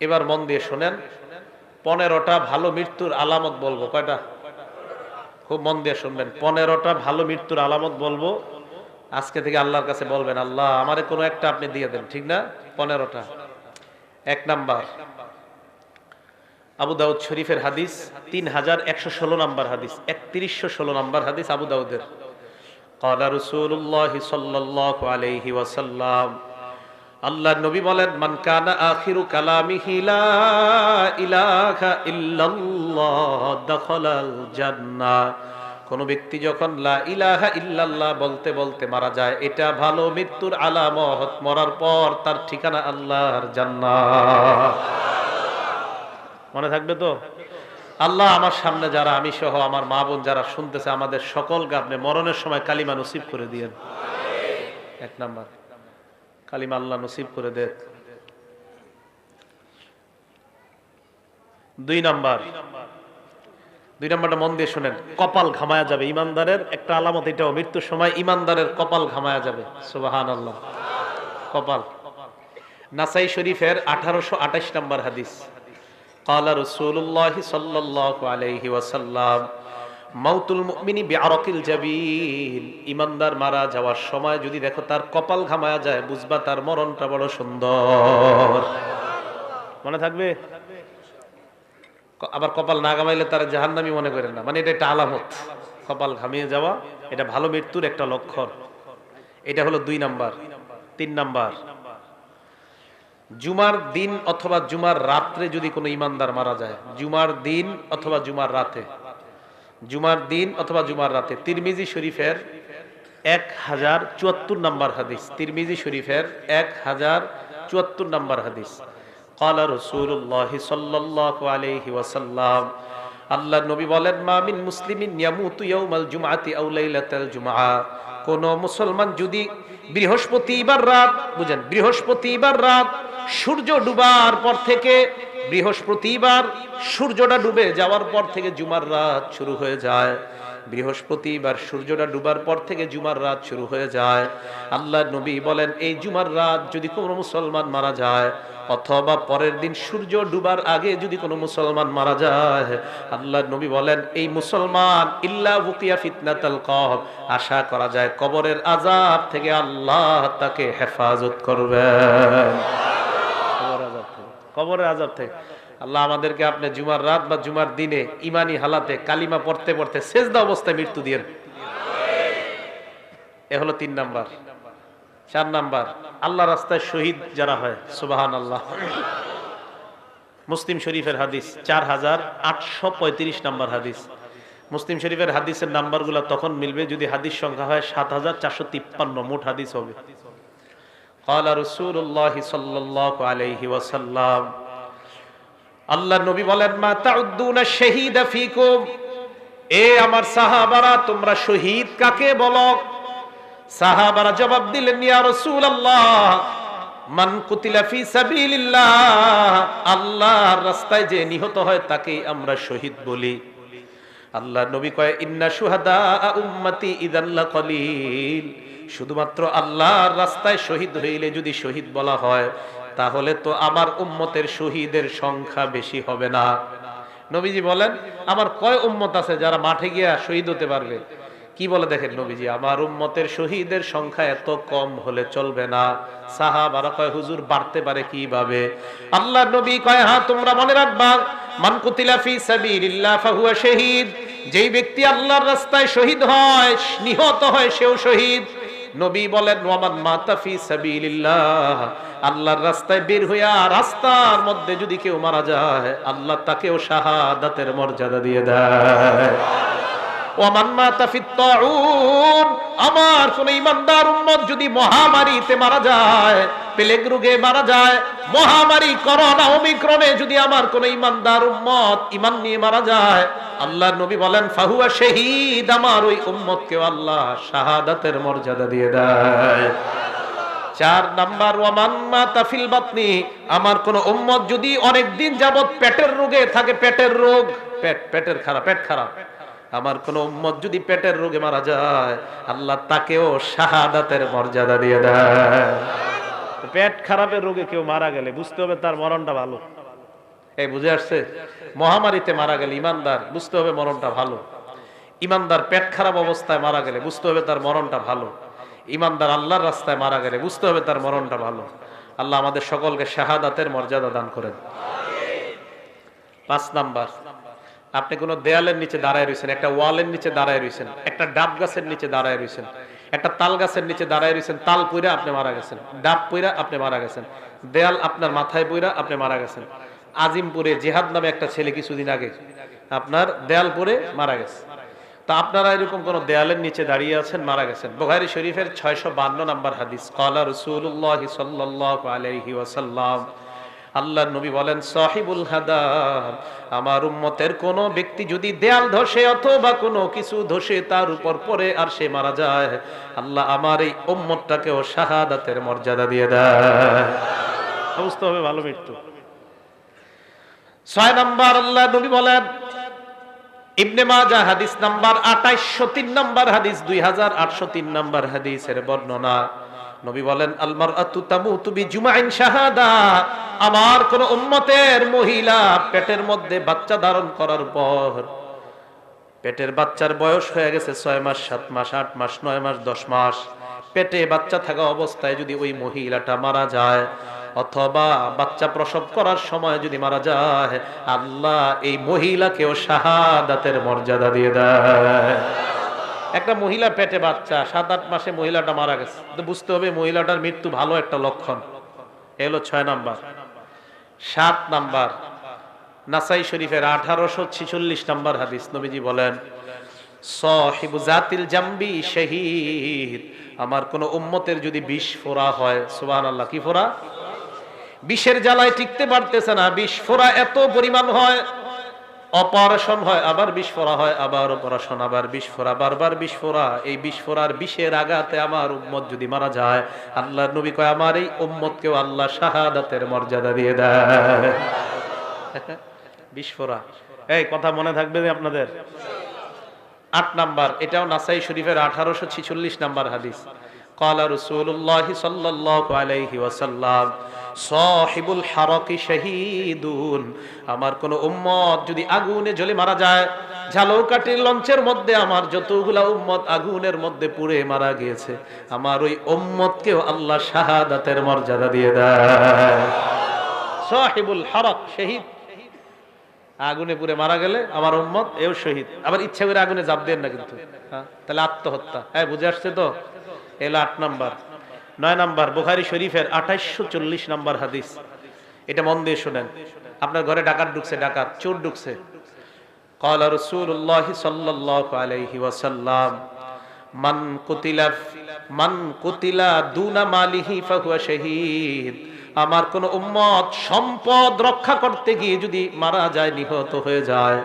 এবার মন দিয়ে শোনেন, 15টা ভালো মৃত্যুর আলামত বলবো। কয়টা? খুব মন দিয়ে শুনবেন। 15টা ভালো মৃত্যুর আলামত বলবো। আজকে থেকে আল্লাহর কাছে বলবেন, আল্লাহ আমারে কোনো একটা আপনি দিয়ে দেন, ঠিক না? 15টা। 1 নাম্বার, আবু দাউদ শরীফের হাদিস, 3116 নাম্বার হাদিস, 3116 নাম্বার হাদিস আবু দাউদের। ক্বালা রাসূলুল্লাহ সাল্লাল্লাহু আলাইহি ওয়াসাল্লাম, আল্লাহর নবী বলেন, মান কানা আখিরু কালামিহি লা ইলাহা ইল্লাল্লাহ দাখালাল জান্নাহ। কোন ব্যক্তি যখন লা ইলাহা ইল্লাল্লাহ বলতে বলতে মারা যায়, এটা ভালো মৃত্যুর আলামত। মরার পর তার ঠিকানা আল্লাহর জান্নাত। মনে থাকবে তো? আল্লাহ আমার সামনে যারা, আমি সহ আমার মা বোন যারা শুনতেছে, আমাদের সকলকে আপনি মরণের সময় কালিমা নসিব করে দিয়েন। 1 নাম্বার, কালিমা আল্লাহ নসিব করে দেন। 2 নাম্বারটা মন দিয়ে শুনেন, কপাল ঘামায়া যাবে। ইমানদারের একটা আলামত এটাও, মৃত্যুর সময় ইমানদারের কপাল ঘামায়া যাবে। সুবহানাল্লাহ। কপাল। নাসাই শরীফের 1828 নাম্বার হাদিস, ক্বালা রাসূলুল্লাহ সাল্লাল্লাহু আলাইহি ওয়াসাল্লাম, মাউতুল মুমিনি বিআরাকিল জাবিন। ইমানদার মারা যাওয়ার সময় যদি দেখো তার কপাল ঘামায়া যায়, বুঝবা তার মরণটা বড় সুন্দর। মনে থাকবে? আবার কপাল না ঘামাইলে তার জাহান্নামী মনে করেন না, মানে এটা একটা আলামত। কপাল ঘামিয়ে যাওয়া এটা ভালো মৃত্যুর একটা লক্ষণ। এটা হলো 2 নাম্বার। 3 নাম্বার, জুমার দিন অথবা জুমার রাত্রে যদি কোনো ইমানদার মারা যায়, জুমার দিন অথবা জুমার রাতে, জুমার দিন অথবা জুমার রাতে। তিরমিজি শরীফের 1074 নাম্বার হাদিস, তিরমিজি শরীফের 1074 নাম্বার হাদিস। ক্বালা রাসূলুল্লাহ সাল্লাল্লাহু আলাইহি ওয়াসাল্লাম, আল্লাহর নবী বলেন, মা মিন মুসলিমিন ইয়ামুতু ইয়াউমাল জুমআতি আও লাইলাতাল জুমআ। কোন মুসলমান যদি বৃহস্পতিবার রাত, বুঝেন, বৃহস্পতিবার রাত সূর্য ডুবার পর থেকে, বৃহস্পতিবার সূর্যটা ডুবে যাওয়ার পর থেকে জুমার রাত শুরু হয়ে যায়। বৃহস্পতিবার সূর্যটা ডুবার পর থেকে জুমার রাত শুরু হয়ে যায়। আল্লাহর নবী বলেন, এই জুমার রাত যদি কোনো মুসলমান মারা যায়, অথবা পরের দিন সূর্য ডুবার আগে যদি কোনো মুসলমান মারা যায়, আল্লাহর নবী বলেন, এই মুসলমান ইল্লা বুকিয়া ফিতনাতাল কবর, আশা করা যায় কবরের আযাব থেকে আল্লাহ তাকে হেফাজত করবেন। কবরের আযাব থেকে আল্লাহ আমাদেরকে আপনি জুমার রাত বা জুমার দিনে ইমানি হালাতে কালিমা পড়তে পড়তে সেজদা অবস্থায় মৃত্যু দিয়েন। এ হলো 3 নাম্বার। 4 নাম্বার, আল্লাহ রাস্তায় শহীদ যারা হয়, সুবহানাল্লাহ। মুসলিম শরীফের হাদিস, 4835 নাম্বার হাদিস। মুসলিম শরীফের হাদিসের নাম্বারগুলো তখন মিলবে যদি হাদিস সংখ্যা হয় 7453, মোট হাদিস হবে। ক্বালা রাসূলুল্লাহ সাল্লাল্লাহু আলাইহি ওয়াসাল্লাম, আল্লাহর নবী বলেন, মা তাউদ্দুনা শাহীদা ফীকুম। এ আমার সাহাবারা, তোমরা শহীদ কাকে বলো? সাহাবারা জবাব দিলেন, ইয়া রাসূলুল্লাহ, মান কুতিলা ফি সাবিলিল্লাহ, আল্লাহর রাস্তায় যে নিহত হয় তাকেই আমরা শহীদ বলি। আল্লাহর নবী কয়, ইন্না শুহাদা উম্মতি ইযাল লাকালিল। শুধুমাত্র আল্লাহর রাস্তায় শহীদ হইলে যদি শহীদ বলা হয়, তাহলে তো আমার উম্মতের শহীদের সংখ্যা বেশি হবে না। নবীজি বলেন, আমার কয় উম্মত আছে যারা মাঠে গিয়া শহীদ হতে পারবে? কি বলে দেখেন নবীজি, আমার উম্মতের শহীদের সংখ্যা এত কম হলে চলবে না। সাহাবারা কয়, হুজুর বাড়তে পারে কিভাবে? আল্লাহর নবী কয়, হ্যাঁ তোমরা মনে রাখবা, মান কুতিলা ফি সাবিলিল্লাহ ফাহুয়া শাহীদ। যেই ব্যক্তি আল্লাহর রাস্তায় শহীদ হয়, নিহত হয়, সেও শহীদ। নবী বলেন, ওয়ামান মাতা ফি সাবিলিল্লাহ, আল্লাহর রাস্তায় বের হইয়া রাস্তার মধ্যে যদি কেউ মারা যায়, আল্লাহ তাকেও শাহাদাতের মর্যাদা দিয়ে দেয়। ওয়ামান মাতা ফিত তাউন, আমার কোন ইমানদার উম্মত যদি মহামারীতে মারা যায়, প্লেগ রোগে মারা যায়, মহামারী করোনা ওমিক্রনে যদি আমার কোন ইমানদার উম্মত ঈমান নিয়ে মারা যায়, আল্লাহর নবী বলেন, ফাহুয়া শাহীদ, আমার ওই উম্মতকে আল্লাহ শাহাদাতের মর্যাদা দিয়ে দেয়। 4 নাম্বার, ওয়ামান মাতা ফিল বাতনি, আমার কোন উম্মত যদি অনেক দিন যাবত পেটের রোগে থাকে, পেটের রোগ, পেটের খারাপ, পেট খারাপ, আমার কোন উম্মত যদি পেটের রোগে মারা যায়, আল্লাহ তাকেও শাহাদাতের মর্যাদা দিয়ে দেয়। পেট খারাপের রোগে কেউ মারা গেলে বুঝতে হবে তার মরণটা ভালো। এই বুঝে আসছে? মহামারীতে মারা গেলে ইমানদার বুঝতে হবে মরণটা ভালো। ইমানদার পেট খারাপ অবস্থায় মারা গেলে বুঝতে হবে তার মরণটা ভালো। ইমানদার আল্লাহর রাস্তায় মারা গেলে বুঝতে হবে তার মরণটা ভালো। আল্লাহ আমাদের সকলকে শাহাদাতের মর্যাদা দান করেন। 5 নাম্বার, আপনি কোনো দেয়ালের নিচে দাঁড়ায় রয়েছেন, একটা ওয়ালের নিচে দাঁড়ায় রয়েছেন, একটা ডাব গাছের নিচে দাঁড়ায় রয়েছেন, একটা তাল গাছের নিচে দাঁড়ায় রয়েছেন, তাল পুইরা আপনি মারা গেছেন, ডাব পুইরা আপনি মারা গেছেন, দেয়াল আপনার মাথায় পুইরা আপনি মারা গেছেন। আজিমপুরে জিহাদ নামে একটা ছেলে কিছুদিন আগে আপনার দেয়াল পরে মারা গেছে। তা আপনারা এরকম কোন দেয়ালের নিচে দাঁড়িয়ে আছেন, মারা গেছেন। বুখারী শরীফের 652 নম্বর হাদিস, ক্বালা রাসূলুল্লাহ সাল্লাল্লাহু আলাইহি ওয়াসাল্লাম, আল্লাহর নবী বলেন, সাহিবুল হাদাব, আমার উম্মতের কোন ব্যক্তি যদি দেয়াল ধসে অথবা কোনো কিছু ধসে তার উপর পড়ে আর সে মারা যায়, আল্লাহ আমার এই উম্মতটাকেও শাহাদাতের মর্যাদা দিয়ে দেয়। বুঝতে হবে ভালো মৃত্যু। 6 নাম্বার, আল্লাহর নবী বলেন, ইবনে মাজাহ হাদিস নাম্বার 2803 নাম্বার হাদিস, 2803 নাম্বার হাদিসের বর্ণনা, নবী বলেন, আল মারআতু তামুতু বিজুমাইন শাহাদা, আমার কোন উম্মতের মহিলা পেটের মধ্যে বাচ্চা ধারণ করার পর, পেটের বাচ্চার বয়স হয়ে গেছে 6 মাস, 7 মাস, 8 মাস, 9 মাস, 10 মাস, পেটে বাচ্চা থাকা অবস্থায় যদি ওই মহিলাটা মারা যায় অথবা বাচ্চা প্রসব করার সময় যদি মারা যায়, আল্লাহ এই মহিলাকেও শাহাদাতের মর্যাদা দিয়ে দেয়। একটা মহিলা পেটে বাচ্চা, 7-8 মাসে মহিলাটা মারা গেছে, তো বুঝতে হবে মহিলাটার মৃত্যু ভালো একটা লক্ষণ। এ হলো 6 নাম্বার। 7 নাম্বার, নাসাই শরীফের 1846 নাম্বার হাদিস, নবীজি বলেন, সাহিবু জাতিল জামবি শহীদ, আমার কোন উম্মতের যদি বিষ ফোড়া হয়, সুবহানাল্লাহ, কি ফোড়া? বিষের জ্বালায় টিকতে পারতেছে না, বিষ ফোড়া এত পরিমাণ হয়, অপারেশন হয়, আবার বিষ ফোড়া হয়, আবার অপারেশন, আবার বিষ ফোড়া, বারবার বিষ ফোড়া, এই বিষ ফোড়ার বিষের আঘাতে আমার উম্মত যদি মারা যায়, আল্লাহর নবী কয়, আমার এই উম্মতকেও আল্লাহ শাহাদাতের মর্যাদা দিয়ে দেয়। বিষ ফোড়া, এই কথা মনে থাকবে আপনাদের। 8 নাম্বার, এটাও নাসাই শরীফের 1846 নাম্বার হাদিস, ক্বালা রাসূলুল্লাহ সাল্লাল্লাহু আলাইহি ওয়াসাল্লাম, সাহিবুল হারাকি শাহীদুন, আমার কোন উম্মত যদি আগুনে জ্বলে মারা যায়, ঝালকাঠির লঞ্চের মধ্যে আমার যতগুলা উম্মত আগুনের মধ্যে পুড়ে মারা গিয়েছে, আমার ওই উম্মতকেও আল্লাহ শাহাদাতের মর্যাদা দিয়ে দেয়। সাহিবুল হারাক, শহীদ, আগুনে পুড়ে মারা গেলে আমার উম্মত এও শহীদ। আবার ইচ্ছা করে আগুনে জাপ দেন না কিন্তু, তাহলে আত্মহত্যা। হ্যাঁ, বুঝে আসছে তো? এলো 8 নাম্বার। 9 নাম্বার, বুখারী শরীফের 2840 নাম্বার হাদিস, এটা মন দিয়ে শুনেন। আপনার ঘরে ডাকাত ঢুকছে, ডাকাত চোর ঢুকছে, ক্বালা রাসূলুল্লাহ সাল্লাল্লাহু আলাইহি ওয়াসাল্লাম, মান কুতিলা দুনা মালিহি ফাহুয়া শাহীদ, আমার কোন উম্মত সম্পদ রক্ষা করতে গিয়ে যদি মারা যায়, নিহত হয়ে যায়,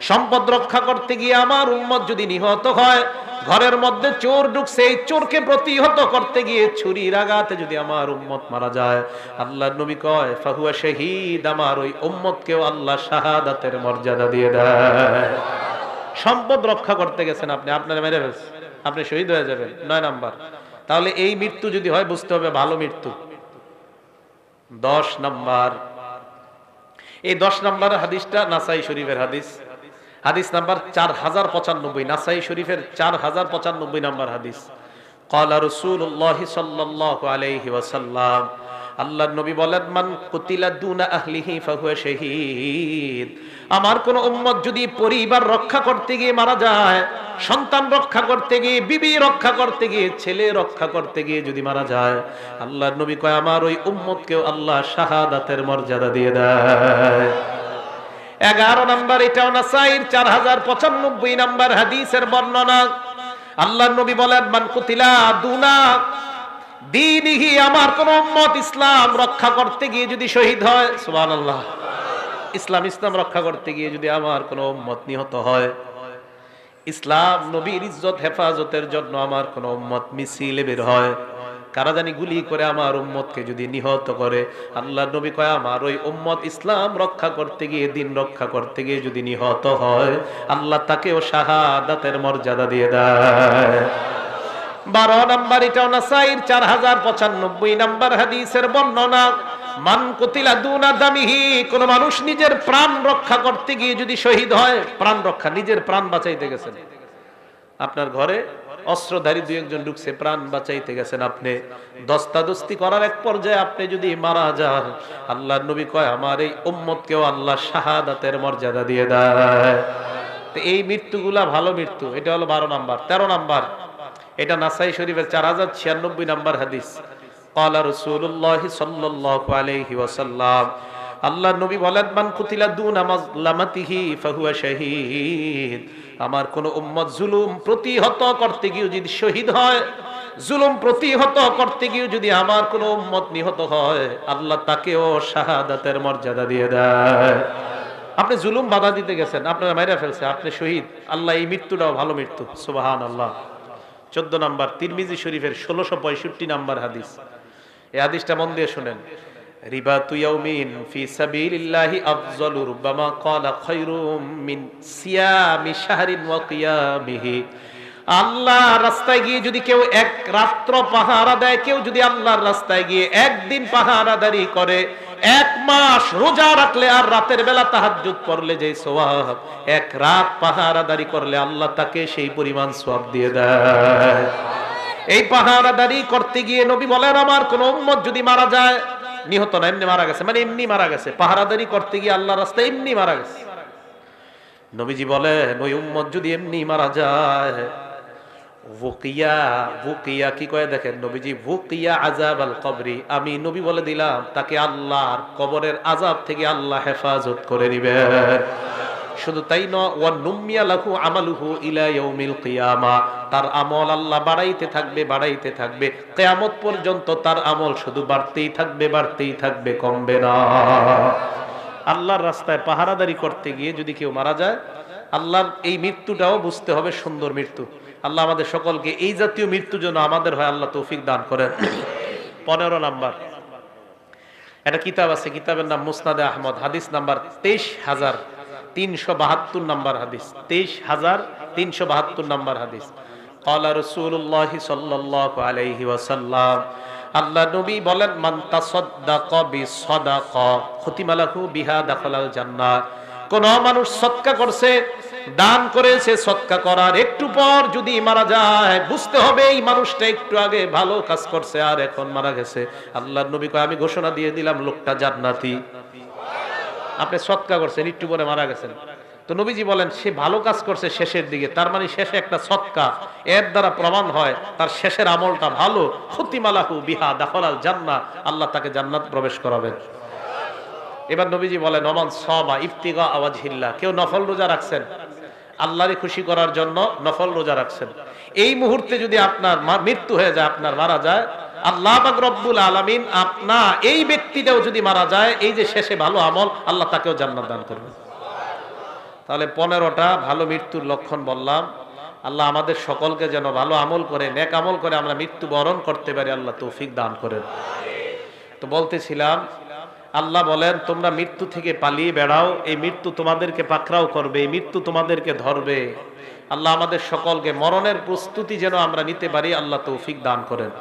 সম্পদ রক্ষা করতে গিয়ে আমার উম্মত যদি নিহত হয়, ঘরের মধ্যে চোর ঢুকছে, এই চোরকে প্রতিহত করতে গিয়ে ছুরির আঘাতে যদি আমার উম্মত মারা যায়, আল্লাহর নবী কয়, ফাহুয়া শাহীদ, আমার ওই উম্মতকেও আল্লাহ শাহাদাতের মর্যাদা দিয়ে দেয়। সম্পদ রক্ষা করতে গেছেন আপনি, আপনারা মেরে ফেলছেন, আপনি শহীদ হয়ে যাবেন। 9 নাম্বার। তাহলে এই মৃত্যু যদি হয় বুঝতে হবে ভালো মৃত্যু। 10 নাম্বার, এই 10 নাম্বার হাদিসটা নাসাই শরীফের হাদিস, হাদিস নাম্বার 4095, নাসাই শরীফের 4095 নাম্বার হাদিস, ক্বালা রাসূলুল্লাহ সাল্লাল্লাহু আলাইহি ওয়াসাল্লাম, আল্লাহর নবী বলেন, মান কুতিলা দুনা আহলিহি ফাহুয়া শাহীদ, আমার কোন উম্মত যদি পরিবার রক্ষা করতে গিয়ে মারা যায়, সন্তান রক্ষা করতে গিয়ে, বিবি রক্ষা করতে গিয়ে, ছেলে রক্ষা করতে গিয়ে যদি মারা যায়, আল্লাহর নবী কয়, আমার ওই উম্মতকেও আল্লাহ শাহাদাতের মর্যাদা দিয়ে দেয়। 11 নাম্বার, এটাও নাসাইর 4095 নাম্বার হাদিসের বর্ণনা, আল্লাহর নবী বলেন, মান কুতিলা দুনা দীনিহি, আমার কোন উম্মত ইসলাম রক্ষা করতে গিয়ে যদি শহীদ হয়, সুবহানাল্লাহ, ইসলাম রক্ষা করতে গিয়ে যদি আমার কোন উম্মত নিহত হয়, ইসলাম নবীর ইজ্জত হেফাজতের জন্য আমার কোন উম্মত মিছিলে বের হয়, কারা জানি গুলি করে আমার উম্মতকে যদি নিহত করে, আল্লাহর নবী কয়, আমার ওই উম্মত ইসলাম রক্ষা করতে গিয়ে, দিন রক্ষা করতে গিয়ে যদি নিহত হয়, আল্লাহ তাকেও শাহাদাতের মর্যাদা দিয়ে দেয়। 12 নাম্বার, এটাও নাসাইর 4095 নাম্বার হাদিসের বর্ণনা, মান কুতিলা দুনা দামিহি, কোন মানুষ নিজের প্রাণ রক্ষা করতে গিয়ে যদি শহীদ হয়, প্রাণ রক্ষা, নিজের প্রাণ বাঁচাইতে গেছেন, আপনার ঘরে অস্ত্রধারী দুই একজন ঢুকছে, প্রাণ বাঁচাইতে গেছেন, আপনি দস্তাদস্তি করার এক পর্যায়ে আপনি যদি মারা যান, আল্লাহর নবী কয় আমার এই উম্মতকেও আল্লাহ শাহাদাতের মর্যাদা দিয়ে দেয়। তো এই মৃত্যুগুলা ভালো মৃত্যু। এটা হলো 12 নাম্বার। 13 নাম্বার, এটা নাসাই শরীফের 4096 নাম্বার হাদিস। ক্বালা রাসূলুল্লাহ সাল্লাল্লাহু আলাইহি ওয়াসাল্লাম, আল্লাহর নবী বলেন মান কুতিলা দুনা মাজলামাতিহি ফাহুয়া শাহীদ। আমার কোন উম্মত জুলুম প্রতিহত করতে গিয়ে যদি শহীদ হয়, জুলুম প্রতিহত করতে গিয়ে যদি আমার কোন উম্মত নিহত হয়, আল্লাহ তাকেও শাহাদাতের মর্যাদা দিয়ে দেয়। আপনি জুলুম বাধা দিতে গেছেন, আপনারা মাইরা ফেলছে, আপনি শহীদ, আল্লাহ এই মৃত্যুটাও ভালো মৃত্যু। সুবহানাল্লাহ। 14 নাম্বার, তিরমিজি শরীফের 1665 নাম্বার হাদিস। এই হাদিসটা মন দিয়ে শুনেন। রিবাতু ইয়াউমিন ফি সাবিলিল্লাহি আফযালু রুব্বামা ক্বালা খায়রুম মিন সিয়ামি শাহরিন ওয়া কিয়ামিহি। আল্লাহর রাস্তায় গিয়ে যদি কেউ এক রাত্র পাহারা দেয়, কেউ যদি আল্লাহর রাস্তায় গিয়ে একদিন পাহারাদারি করে, এক মাস রোজা রাখলে আর রাতের বেলা তাহাজ্জুদ পড়লে যে সওয়াব, এক রাত পাহারাদারি করলে আল্লাহ তাকে সেই পরিমাণ সওয়াব দিয়ে দেয়। এই পাহারাদারি করতে গিয়ে নবী বলেন আমার কোন উম্মত যদি মারা যায়, নিহত না, এমনি মারা গেছে, মানে এমনি মারা গেছে, পাহারাদারি করতে গিয়ে আল্লাহর রাস্তায় এমনি মারা গেছে, নবীজি বলেন ওই উম্মত যদি এমনি মারা যায়, বুকিয়া, বুকিয়া কি কয় দেখেন নবীজি, বুকিয়া আযাব আল কবরি, আমি নবী বলে দিলাম তাকে আল্লাহর কবরের আযাব থেকে আল্লাহ হেফাজত করে নেবেন। শুধু তাই নয়, ওয়া নুমিয়া লাহু আমালুহু ইলা ইয়াউমিল কিয়ামা, তার আমল আল্লাহ বাড়াইতে থাকবে, বাড়াইতে থাকবে, কিয়ামত পর্যন্ত তার আমল শুধু বাড়তেই থাকবে, বাড়তেই থাকবে, কমবে না। আল্লাহর রাস্তায় পাহারাদারি করতে গিয়ে যদি কেউ মারা যায়, আল্লাহর এই মৃত্যুটাও বুঝতে হবে সুন্দর মৃত্যু। আল্লাহ আমাদের সকলকে এই জাতীয় মৃত্যু যেন আমাদের হয় আল্লাহ তৌফিক দান করেন। 15 নাম্বার, একটা কিতাব আছে, কিতাবের নাম মুসনাদে আহমদ, হাদিস নাম্বার 23372 নাম্বার হাদিস, 23372 নাম্বার হাদিস। ক্বালা রাসূলুল্লাহ সাল্লাল্লাহু আলাইহি ওয়াসাল্লাম, আল্লাহ নবী বলেন মান তাসাদদাকা বিসাদাকা খুতিমা লাহু বিহা দাখালাল জান্নাহ। কোন মানুষ সদকা করছে, দান করেছে, সদকা করার একটু পর যদি মারা যায়, বুঝতে হবে এই মানুষটা একটু আগে ভালো কাজ করছে আর এখন মারা গেছে, আল্লাহর নবী কয় আমি ঘোষণা দিয়ে দিলাম লোকটা জান্নাতি। আপনি সদকা করছেন, একটু পরে মারা গেছেন, তো নবীজি বলেন সে ভালো কাজ করছে শেষের দিকে, তার মানে শেষে একটা সদকা, এর দ্বারা প্রমাণ হয় তার শেষের আমলটা ভালো। খুতিমা লাহু বিহা দাখালাল জান্নাহ, আল্লাহ তাকে জান্নাত প্রবেশ করাবেন। এবার নবীজি বলেন ওমান সামা ইবতিগা ওয়াজহিল্লাহ, কেউ নফল রোজা রাখছেন, আল্লাহরে খুশি করার জন্য নফল রোজা রাখছেন, এই মুহূর্তে যদি আপনার মৃত্যু হয়ে যায়, আপনার মারা যায়, আল্লাহ পাক রব্বুল আলামিন আপনা এই ব্যক্তিটাও যদি মারা যায়, এই যে শেষে ভালো আমল, আল্লাহ তাকেও জান্নাত দান করবেন। তাহলে 15টা ভালো মৃত্যুর লক্ষণ বললাম। আল্লাহ আমাদের সকলকে যেন ভালো আমল করে, নেক আমল করে আমরা মৃত্যু বরণ করতে পারি, আল্লাহ তৌফিক দান করেন। তো বলতেছিলাম, আল্লাহ বলেন তোমরা মৃত্যু থেকে পালিয়ে বেড়াও, এই মৃত্যু তোমাদেরকে পাকড়াও করবে, এই মৃত্যু তোমাদেরকে ধরবে। আল্লাহ আমাদের সকলকে মরণের প্রস্তুতি যেন আমরা নিতে পারি, আল্লাহ তৌফিক দান করেন।